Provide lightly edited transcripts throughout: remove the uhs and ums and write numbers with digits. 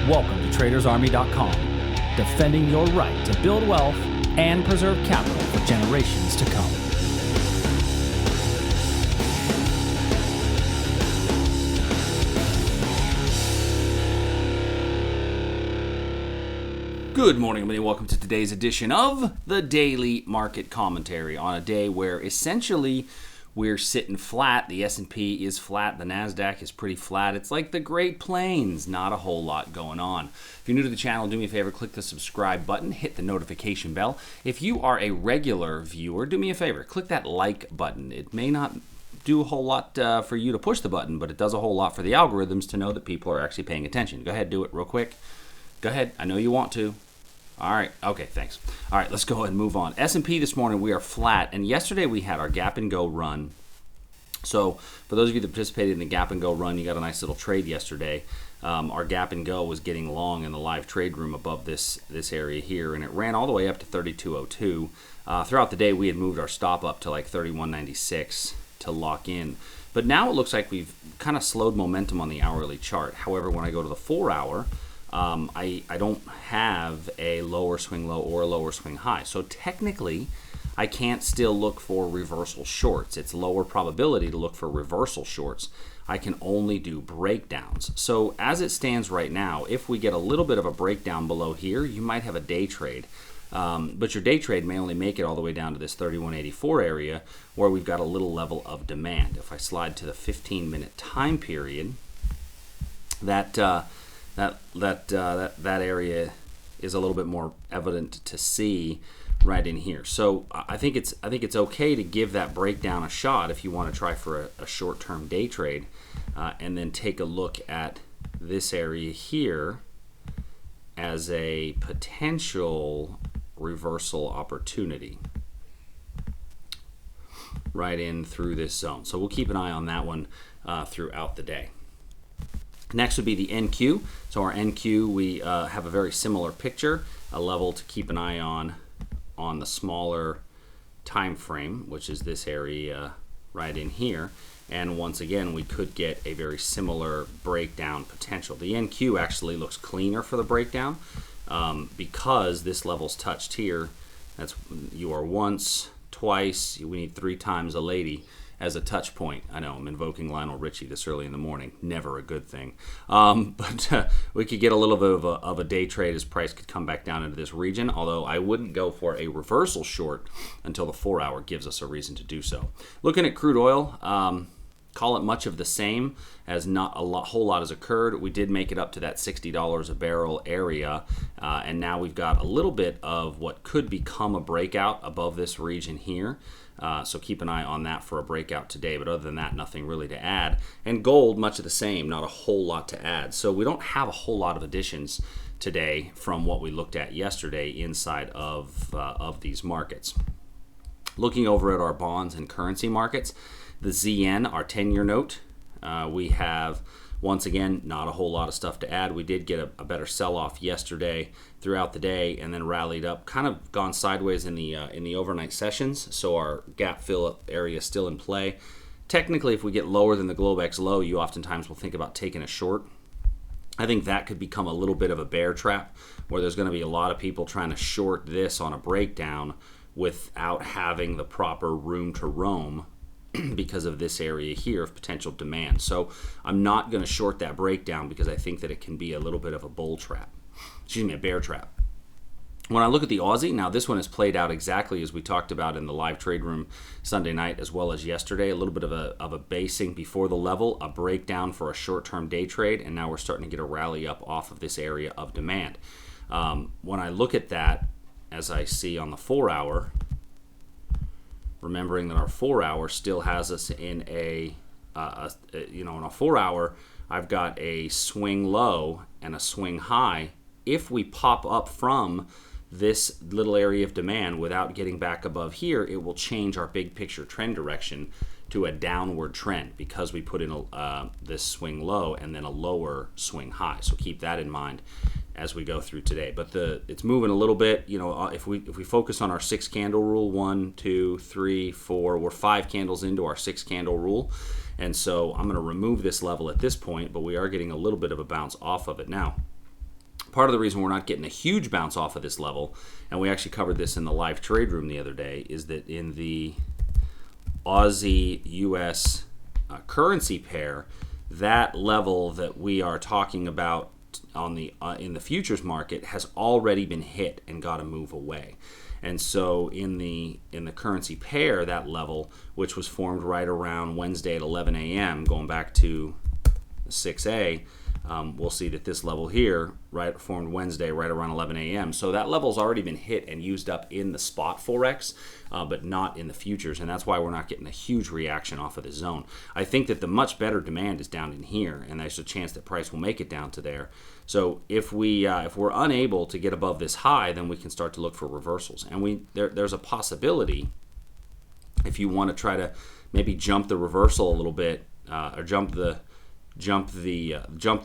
Welcome to TradersArmy.com, defending your right to build wealth and preserve capital for generations to come. Good morning, everybody. Welcome to today's edition of the Daily Market Commentary on a day where essentially we're sitting flat. The S&P is flat. The NASDAQ is pretty flat. It's like the Great Plains. Not a whole lot going on. If you're new to the channel, do me a favor, click the subscribe button, hit the notification bell. If you are a regular viewer, do me a favor, click that like button. It may not do a whole lot for you to push the button, but it does a whole lot for the algorithms to know that people are actually paying attention. Go ahead, do it real quick. Go ahead. I know you want to. All right. Okay, thanks. All right, let's go ahead and move on. S&P this morning, we are flat, and yesterday we had our gap and go run. So for those of you that participated in the gap and go run, you got a nice little trade yesterday. Our gap and go was getting long in the live trade room above this area here, and it ran all the way up to 32.02. Throughout the day, we had moved our stop up to like 31.96 to lock in. But now it looks like we've kind of slowed momentum on the hourly chart. However, when I go to the 4-hour, I don't have a lower swing low or a lower swing high. So technically, I can't still look for reversal shorts. It's lower probability to look for reversal shorts. I can only do breakdowns. So as it stands right now, if we get a little bit of a breakdown below here, you might have a day trade. But your day trade may only make it all the way down to this 31.84 area where we've got a little level of demand. If I slide to the 15-minute time period, that area is a little bit more evident to see right in here. So I think it's okay to give that breakdown a shot if you want to try for a short-term day trade, and then take a look at this area here as a potential reversal opportunity right in through this zone. So we'll keep an eye on that one throughout the day. Next would be the NQ. So our NQ, we have a very similar picture, a level to keep an eye on the smaller time frame, which is this area right in here. And once again, we could get a very similar breakdown potential. The NQ actually looks cleaner for the breakdown because this level's touched here. That's you are once, twice, we need 3 times a lady as a touch point. I know I'm invoking Lionel Richie this early in the morning. Never a good thing. But we could get a little bit of a day trade as price could come back down into this region, although I wouldn't go for a reversal short until the 4-hour gives us a reason to do so. Looking at crude oil, call it much of the same, as not a whole lot has occurred. We did make it up to that $60 a barrel area, and now we've got a little bit of what could become a breakout above this region here. So keep an eye on that for a breakout today. But other than that, nothing really to add. And gold, much of the same, not a whole lot to add. So we don't have a whole lot of additions today from what we looked at yesterday inside of these markets. Looking over at our bonds and currency markets, the ZN, our 10-year note, we have, once again, not a whole lot of stuff to add. We did get a better sell-off yesterday throughout the day and then rallied up, kind of gone sideways in the overnight sessions, so our gap fill area is still in play. Technically, if we get lower than the Globex low, you oftentimes will think about taking a short. I think that could become a little bit of a bear trap where there's going to be a lot of people trying to short this on a breakdown without having the proper room to roam because of this area here of potential demand. So I'm not going to short that breakdown because I think that it can be a little bit of a bull trap. Excuse me, a bear trap. When I look at the Aussie, now this one has played out exactly as we talked about in the live trade room Sunday night as well as yesterday. A little bit of a basing before the level, a breakdown for a short-term day trade, and now we're starting to get a rally up off of this area of demand. When I look at that, as I see on the 4-hour, remembering that our 4-hour still has us in in a 4-hour, I've got a swing low and a swing high. If we pop up from this little area of demand without getting back above here, it will change our big picture trend direction to a downward trend because we put in this swing low and then a lower swing high. So keep that in mind as we go through today. But it's moving a little bit. If we focus on our 6 candle rule, 1, 2, 3, 4, we're 5 candles into our 6 candle rule. And so I'm going to remove this level at this point, but we are getting a little bit of a bounce off of it now. Part of the reason we're not getting a huge bounce off of this level, and we actually covered this in the live trade room the other day, is that in the Aussie US currency pair, that level that we are talking about on the in the futures market has already been hit and got to move away. And so in the currency pair, that level, which was formed right around Wednesday at 11 a.m., going back to 6A, we'll see that this level here formed Wednesday right around 11 a.m. So that level's already been hit and used up in the spot forex, but not in the futures, and that's why we're not getting a huge reaction off of the zone. I think that the much better demand is down in here, and there's a chance that price will make it down to there. So if we're unable to get above this high, then we can start to look for reversals, and there's a possibility if you want to try to maybe jump the reversal a little bit, or jump the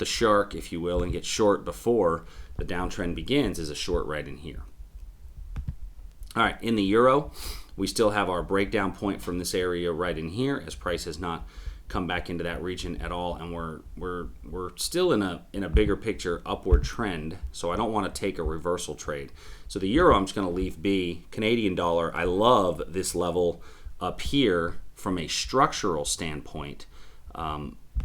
shark, if you will, and get short before the downtrend begins, is a short right in here. All right, in the euro, we still have our breakdown point from this area right in here, as price has not come back into that region at all, and we're still in a bigger picture upward trend. So I don't want to take a reversal trade. So the euro, I'm just going to leave be. Canadian dollar, I love this level up here from a structural standpoint.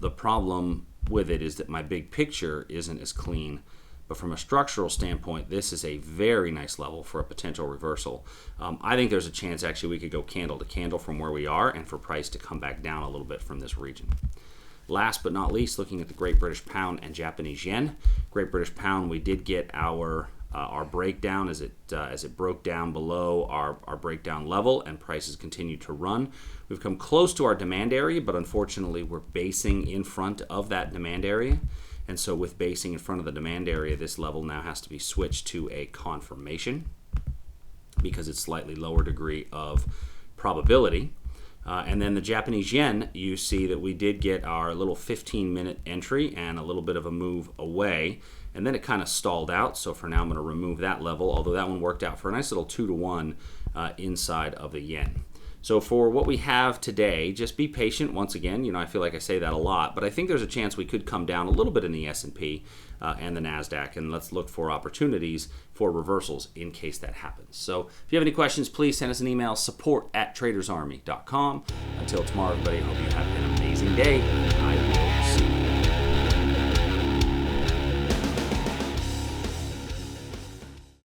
The problem with it is that my big picture isn't as clean, but from a structural standpoint, this is a very nice level for a potential reversal. I think there's a chance actually we could go candle to candle from where we are, and for price to come back down a little bit from this region. Last but not least, looking at the Great British Pound and Japanese Yen. Great British Pound, we did get our breakdown as it broke down below our breakdown level, and prices continue to run. We've come close to our demand area, but unfortunately we're basing in front of that demand area, and so with basing in front of the demand area, this level now has to be switched to a confirmation because it's slightly lower degree of probability. And then the Japanese yen, you see that we did get our little 15-minute entry and a little bit of a move away, and then it kind of stalled out. So for now, I'm going to remove that level, although that one worked out for a nice little 2-to-1 inside of the yen. So for what we have today, just be patient. Once again, I feel like I say that a lot, but I think there's a chance we could come down a little bit in the S&P and the NASDAQ, and let's look for opportunities for reversals in case that happens. So if you have any questions, please send us an email, support@tradersarmy.com. Until tomorrow, everybody, I hope you have an amazing day.